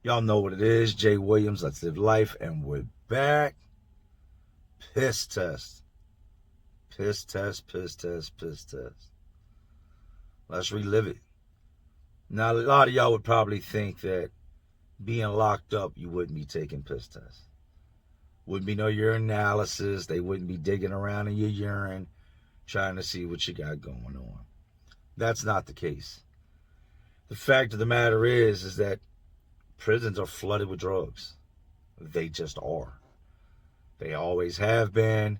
Y'all know what it is. Jay Williams, Let's Live Life, and we're back. Piss test. Piss test, piss test, piss test. Let's relive it. Now, a lot of y'all would probably think that being locked up, you wouldn't be taking piss tests. Wouldn't be no urinalysis. They wouldn't be digging around in your urine, trying to see what you got going on. That's not the case. The fact of the matter is that prisons are flooded with drugs. They just are. They always have been.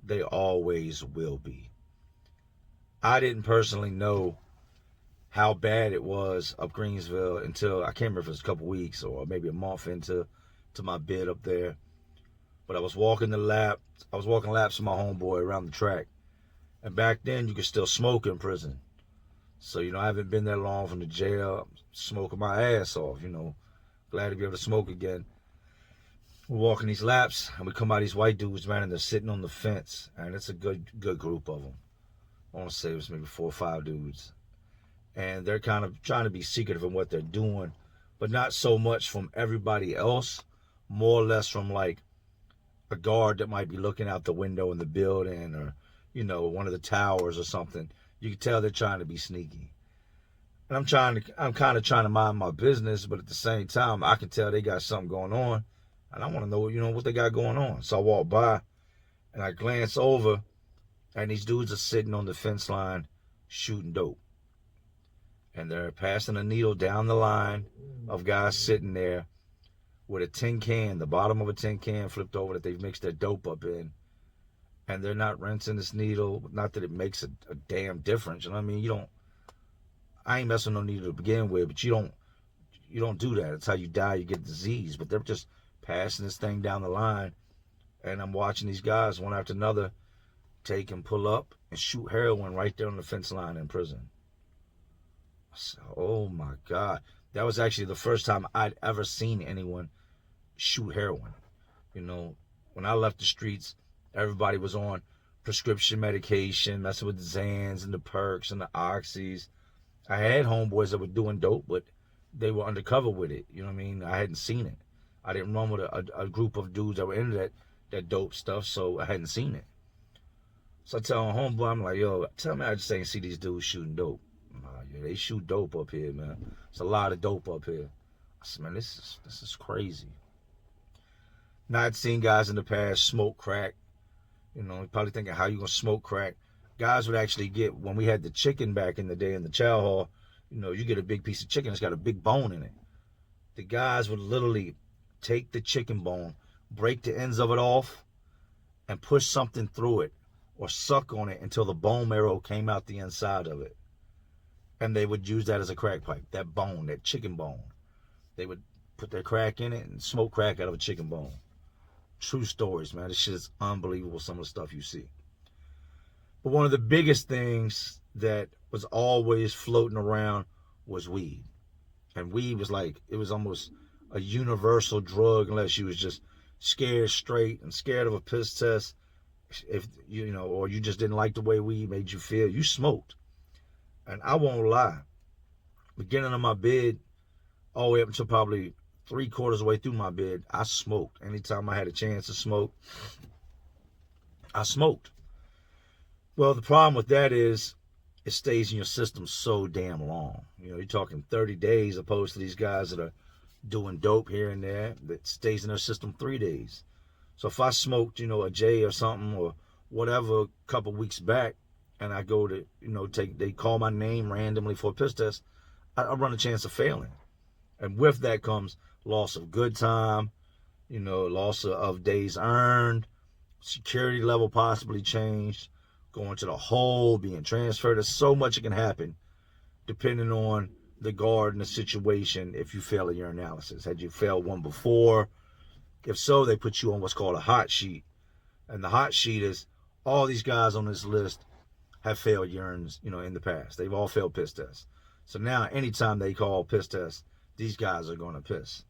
They always will be. I didn't personally know how bad it was up Greensville until, I can't remember if it was a couple weeks or maybe a month into my bid up there. But I was walking laps with my homeboy around the track. And back then you could still smoke in prison. So, I haven't been that long from the jail. I'm smoking my ass off, Glad to be able to smoke again. We're walking these laps, and we come by these white dudes, man, and they're sitting on the fence. And it's a good group of them. I want to say it was maybe 4 or 5 dudes. And they're kind of trying to be secretive in what they're doing, but not so much from everybody else, more or less from, like, a guard that might be looking out the window in the building or, one of the towers or something. You can tell they're trying to be sneaky. And I'm kind of trying to mind my business, but at the same time, I can tell they got something going on. And I want to know, what they got going on. So I walk by and I glance over and these dudes are sitting on the fence line shooting dope. And they're passing a needle down the line of guys sitting there with a tin can, the bottom of a tin can flipped over that they've mixed their dope up in. And they're not rinsing this needle. Not that it makes a damn difference. You know what I mean? I ain't messing with no needle to begin with, but you don't do that. It's how you die, you get disease. But they're just passing this thing down the line, and I'm watching these guys one after another take and pull up and shoot heroin right there on the fence line in prison. So, oh my God. That was actually the first time I'd ever seen anyone shoot heroin. When I left the streets, everybody was on prescription medication, messing with the Zans and the Perks and the Oxys. I had homeboys that were doing dope, but they were undercover with it. You know what I mean? I hadn't seen it. I didn't run with a group of dudes that were into that dope stuff, so I hadn't seen it. So I tell my homeboy, I'm like, yo, tell me I just ain't see these dudes shooting dope. Yeah, they shoot dope up here, man. It's a lot of dope up here. I said, man, this is crazy. Now, I'd seen guys in the past smoke crack. You're probably thinking, how you gonna smoke crack? Guys would actually get, when we had the chicken back in the day in the chow hall, you get a big piece of chicken, it's got a big bone in it. The guys would literally take the chicken bone, break the ends of it off, and push something through it or suck on it until the bone marrow came out the inside of it. And they would use that as a crack pipe, that bone, that chicken bone. They would put their crack in it and smoke crack out of a chicken bone. True stories, man. This shit is unbelievable, some of the stuff you see. But one of the biggest things that was always floating around was weed. And weed was like, it was almost a universal drug unless you was just scared straight and scared of a piss test. If or you just didn't like the way weed made you feel, you smoked. And I won't lie, beginning of my bid, all the way up until probably 3/4 of the way through my bid, I smoked. Anytime I had a chance to smoke, I smoked. Well, the problem with that is it stays in your system so damn long. You're talking 30 days opposed to these guys that are doing dope here and there that stays in their system 3 days. So if I smoked, a J or something or whatever a couple weeks back, and I go to, they call my name randomly for a piss test, I run a chance of failing. And with that comes loss of good time, loss of days earned, security level possibly changed, going to the hole, being transferred. There's so much that can happen depending on the guard and the situation if you fail a urinalysis. Had you failed one before? If so, they put you on what's called a hot sheet. And the hot sheet is all these guys on this list have failed urines, in the past. They've all failed piss tests. So now anytime they call piss tests, these guys are going to piss.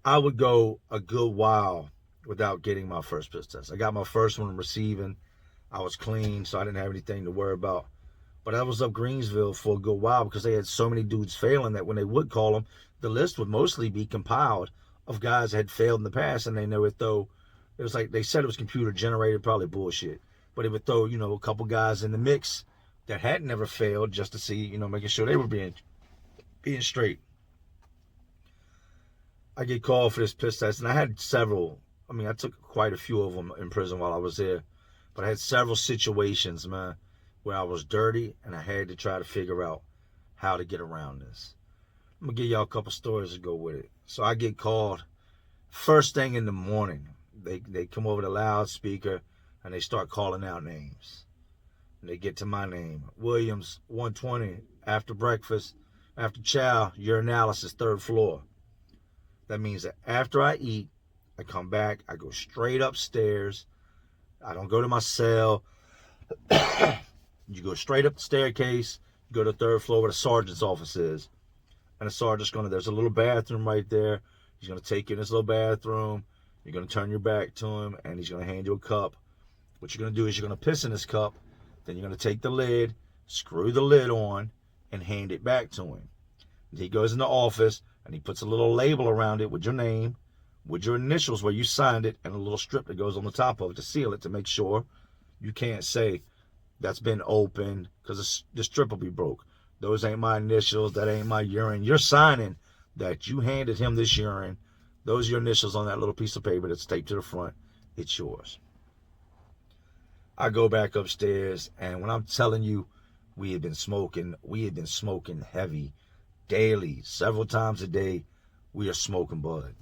I would go a good while without getting my first piss test. I got my first one receiving. I was clean, so I didn't have anything to worry about. But I was up Greensville for a good while because they had so many dudes failing that when they would call them, the list would mostly be compiled of guys that had failed in the past, and they would throw, it was like they said it was computer generated, probably bullshit, but it would throw, a couple guys in the mix that had never failed just to see, making sure they were being straight. I get called for this piss test, and I had several. I mean, I took quite a few of them in prison while I was there, but I had several situations, man, where I was dirty and I had to try to figure out how to get around this. I'm gonna give y'all a couple stories to go with it. So I get called first thing in the morning. They come over the loudspeaker and they start calling out names. And they get to my name, Williams, 120, after breakfast, after chow, urinalysis, 3rd floor. That means that after I eat, I come back, I go straight upstairs. I don't go to my cell. You go straight up the staircase, you go to the 3rd floor where the sergeant's office is. And the sergeant's there's a little bathroom right there. He's gonna take you in this little bathroom. You're gonna turn your back to him and he's gonna hand you a cup. What you're gonna do is you're gonna piss in this cup. Then you're gonna take the lid, screw the lid on, and hand it back to him. And he goes in the office and he puts a little label around it with your name, with your initials where you signed it, and a little strip that goes on the top of it to seal it, to make sure you can't say that's been opened, because the strip will be broke. Those ain't my initials, that ain't my urine. You're signing that you handed him this urine. Those are your initials on that little piece of paper that's taped to the front. It's yours. I go back upstairs, and when I'm telling you, we had been smoking heavy daily, several times a day. We are smoking bud.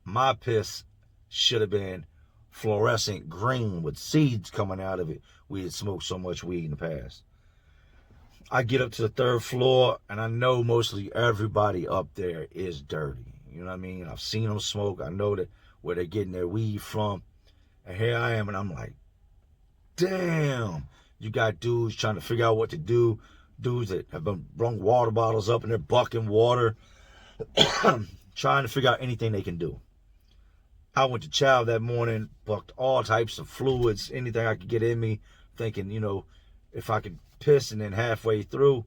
My piss should have been fluorescent green with seeds coming out of it. We had smoked so much weed in the past. I get up to the 3rd floor, and I know mostly everybody up there is dirty. You know what I mean? I've seen them smoke. I know that where they're getting their weed from. And here I am, and I'm like, damn. You got dudes trying to figure out what to do. Dudes that have been brung water bottles up and they're bucking water. Trying to figure out anything they can do. I went to chow that morning, bucked all types of fluids, anything I could get in me, thinking, if I could piss and then halfway through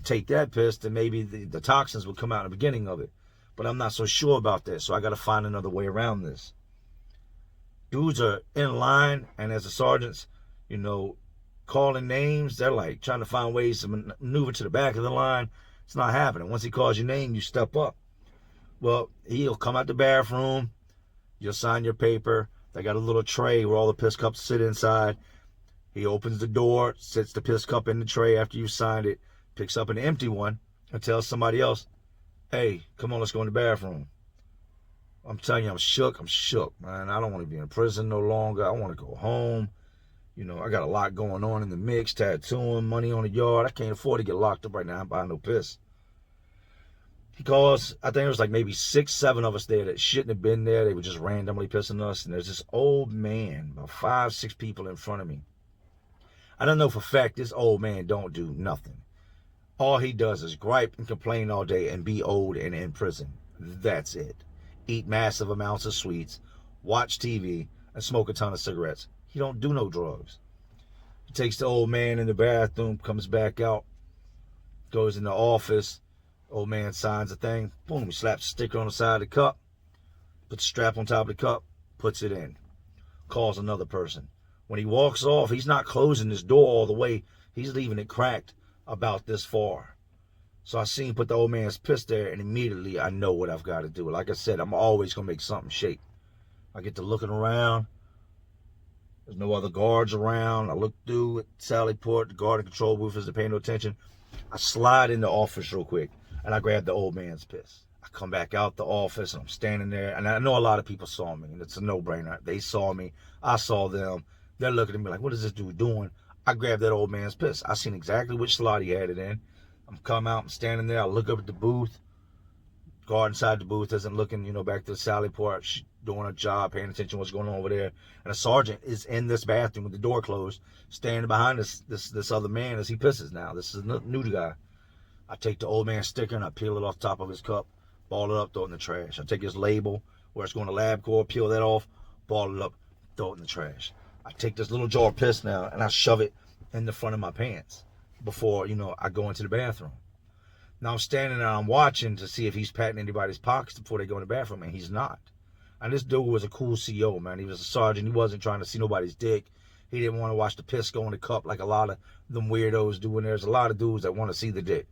take that piss, then maybe the toxins would come out in the beginning of it. But I'm not so sure about that, so I got to find another way around this. Dudes are in line, and as the sergeants, calling names, they're like trying to find ways to maneuver to the back of the line. It's not happening. Once he calls your name, you step up. Well, he'll come out the bathroom. You'll sign your paper. They got a little tray where all the piss cups sit inside. He opens the door, sets the piss cup in the tray after you've signed it, picks up an empty one, and tells somebody else, hey, come on, let's go in the bathroom. I'm telling you, I'm shook, man. I don't want to be in prison no longer. I want to go home. I got a lot going on in the mix, tattooing, money on the yard. I can't afford to get locked up right now. I'm buying no piss. He calls, I think there was like maybe 6, 7 of us there that shouldn't have been there. They were just randomly pissing us. And there's this old man, about 5, 6 people in front of me. I don't know for a fact this old man don't do nothing. All he does is gripe and complain all day and be old and in prison. That's it. Eat massive amounts of sweets, watch TV, and smoke a ton of cigarettes. He don't do no drugs. He takes the old man in the bathroom, comes back out, goes in the office. Old man signs a thing. Boom, he slaps a sticker on the side of the cup, puts a strap on top of the cup, puts it in. Calls another person. When he walks off, he's not closing his door all the way. He's leaving it cracked about this far. So I seen him put the old man's piss there, and immediately I know what I've got to do. Like I said, I'm always going to make something shake. I get to looking around. There's no other guards around. I look through at Sally Port. The guard and control booth isn't paying no attention. I slide in the office real quick, and I grab the old man's piss. I come back out the office, and I'm standing there, and I know a lot of people saw me, and it's a no-brainer. They saw me. I saw them. They're looking at me like, what is this dude doing? I grabbed that old man's piss. I seen exactly which slot he had it in. I'm come out, I'm standing there. I look up at the booth. Guard inside the booth isn't looking, back to the Sally Port. She's doing her job, paying attention to what's going on over there. And a sergeant is in this bathroom with the door closed, standing behind this other man as he pisses now. This is a new guy. I take the old man's sticker and I peel it off the top of his cup, ball it up, throw it in the trash. I take his label where it's going to LabCorp, peel that off, ball it up, throw it in the trash. I take this little jar of piss now and I shove it in the front of my pants. before, you know, I go into the bathroom. Now I'm standing there, I'm watching to see if he's patting anybody's pockets before they go in the bathroom, and he's not. And this dude was a cool CO, man. He was a sergeant. He wasn't trying to see nobody's dick. He didn't want to watch the piss go in the cup like a lot of them weirdos do. And there's a lot of dudes that want to see the dick.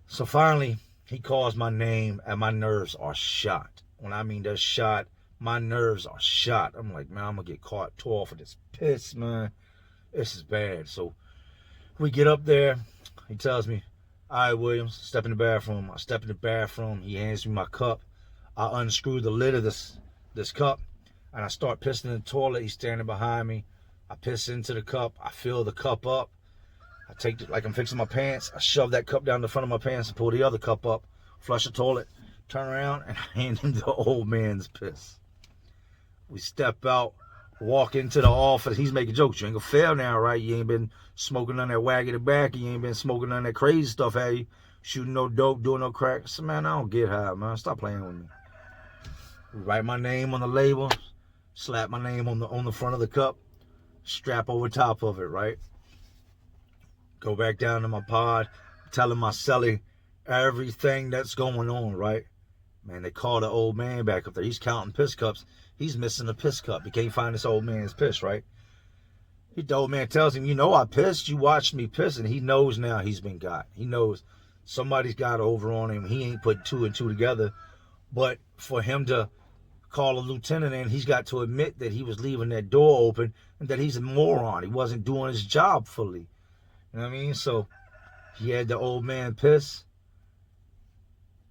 So finally, he calls my name, and my nerves are shot. When I mean they're shot, my nerves are shot. I'm like, man, I'm going to get caught tore for this piss, man. This is bad. So we get up there. He tells me, all right, Williams, step in the bathroom. I step in the bathroom. He hands me my cup. I unscrew the lid of this cup, and I start pissing in the toilet. He's standing behind me. I piss into the cup. I fill the cup up. I take it like I'm fixing my pants. I shove that cup down the front of my pants and pull the other cup up, flush the toilet, turn around, and hand him the old man's piss. We step out, walk into the office. He's making jokes. You ain't gonna fail now, right? You ain't been smoking none of that wagging tobacco. You ain't been smoking none of that crazy stuff, have you? Shooting no dope, doing no crack. I said, man, I don't get high, man. Stop playing with me. Write my name on the label, slap my name on the front of the cup, strap over top of it, right? Go back down to my pod, telling my celly everything that's going on, right? Man, they call the old man back up there. He's counting piss cups. He's missing a piss cup. He can't find this old man's piss, right? The old man tells him, you know I pissed. You watched me piss. And he knows now he's been got. He knows somebody's got over on him. He ain't put two and two together. But for him to call a lieutenant in, he's got to admit that he was leaving that door open and that he's a moron. He wasn't doing his job fully. You know what I mean? So he had the old man piss.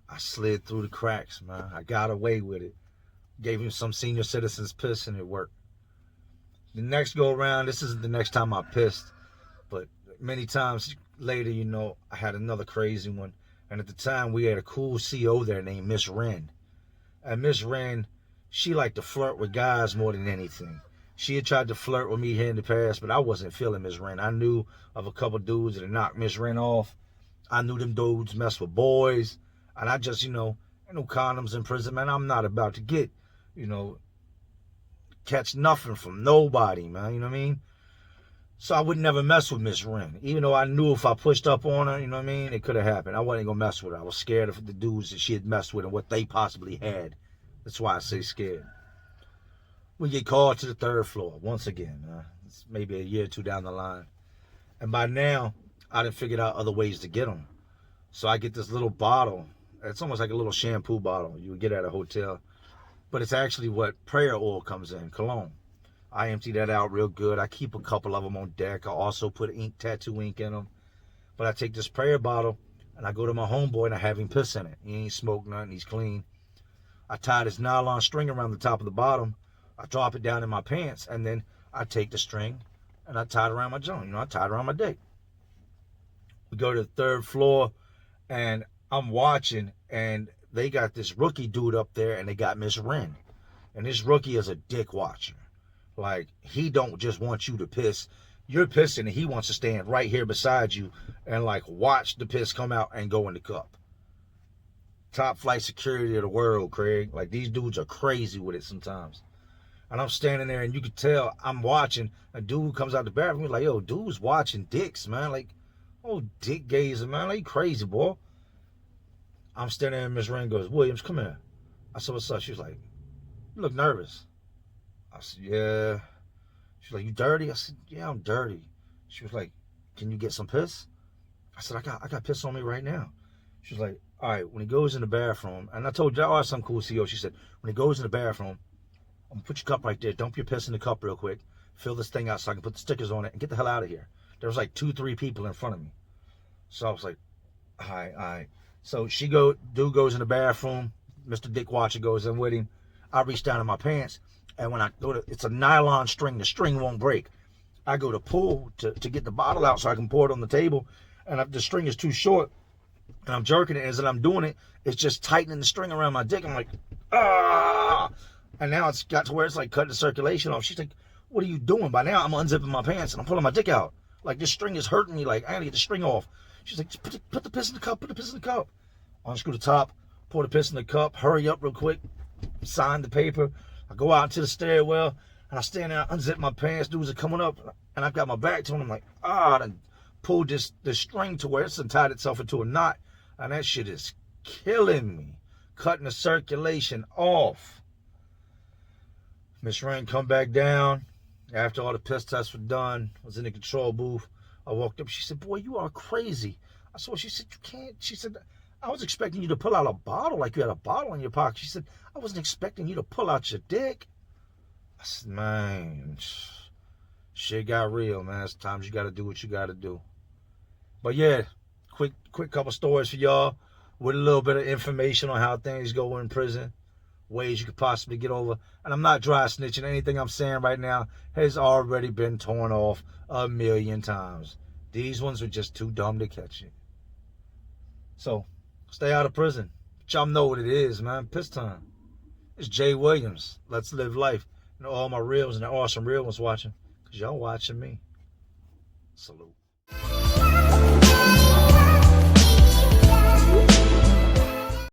I slid through the cracks, man. I got away with it. Gave him some senior citizens piss and it worked. The next go around, this isn't the next time I pissed, but many times later, you know, I had another crazy one. And at the time, we had a cool CO there named Miss Wren. And Miss Wren, she liked to flirt with guys more than anything. She had tried to flirt with me here in the past, but I wasn't feeling Miss Wren. I knew of a couple dudes that had knocked Miss Wren off. I knew them dudes messed with boys. And I just, you know, ain't no condoms in prison, man. I'm not about to get, you know, catch nothing from nobody, man. You know what I mean? So I would never mess with Miss Wren. Even though I knew if I pushed up on her, you know what I mean, it could have happened. I wasn't going to mess with her. I was scared of the dudes that she had messed with and what they possibly had. That's why I say scared. We get called to the third floor once again. It's maybe a year or two down the line. And by now, I done figured out other ways to get them. So I get this little bottle. It's almost like a little shampoo bottle you would get at a hotel. But it's actually what prayer oil comes in, cologne. I empty that out real good. I keep a couple of them on deck. I also put tattoo ink in them. But I take this prayer bottle and I go to my homeboy and I have him piss in it. He ain't smoked nothing. He's clean. I tie this nylon string around the top of the bottom. I drop it down in my pants and then I take the string and I tie it around my joint. You know, I tie it around my dick. We go to the third floor and I'm watching and they got this rookie dude up there and they got Miss Wren. And this rookie is a dick watcher. Like, he don't just want you to piss. You're pissing and he wants to stand right here beside you and like watch the piss come out and go in the cup. Top flight security of the world, Craig. Like, these dudes are crazy with it sometimes. And I'm standing there and you can tell I'm watching. A dude comes out the bathroom. He's like, yo, dude's watching dicks, man. Like, oh, dick gazer, man. Like, crazy, boy. I'm standing there and Miss Wren goes, Williams, come here. I said, what's up? She was like, you look nervous. I said, yeah. She's like, you dirty? I said, yeah, I'm dirty. She was like, can you get some piss? I said, I got piss on me right now. She was like, all right, when he goes in the bathroom, and I told you, oh, some cool CEO. She said, when he goes in the bathroom, I'm gonna put your cup right there. Dump your piss in the cup real quick. Fill this thing out so I can put the stickers on it and get the hell out of here. There was like 2-3 people in front of me. So I was like, all right. So dude goes in the bathroom. Mr. Dick Watcher goes in with him. I reach down in my pants, and when I go to, it's a nylon string. The string won't break. I go to pull to get the bottle out so I can pour it on the table, and the string is too short, and I'm jerking it. As I'm doing it, it's just tightening the string around my dick. I'm like, ah! And now it's got to where it's like cutting the circulation off. She's like, what are you doing? By now, I'm unzipping my pants, and I'm pulling my dick out. Like, this string is hurting me. Like, I gotta get the string off. She's like, put the piss in the cup. Put the piss in the cup. Unscrew the top. Pour the piss in the cup. Hurry up real quick. Sign the paper. I go out into the stairwell, and I stand there, unzip my pants. Dudes are coming up, and I've got my back to them. I'm like, I done pulled the string to where it's tied itself into a knot, and that shit is killing me, cutting the circulation off. Miss Rain come back down after all the piss tests were done. Was in the control booth. I walked up. She said, "Boy, you are crazy." I said, well, she said, "You can't." She said, "I was expecting you to pull out a bottle like you had a bottle in your pocket." She said, "I wasn't expecting you to pull out your dick." I said, "Man, shit got real, man. Sometimes you got to do what you got to do." But yeah, quick couple stories for y'all with a little bit of information on how things go in prison, ways you could possibly get over. And I'm not dry snitching. Anything I'm saying right now has already been torn off 1,000,000 times. These ones were just too dumb to catch it. So, stay out of prison. But y'all know what it is, man. Piss time. It's Jay Williams. Let's live life. And all my reals and the awesome real ones watching. Because y'all watching me. Salute.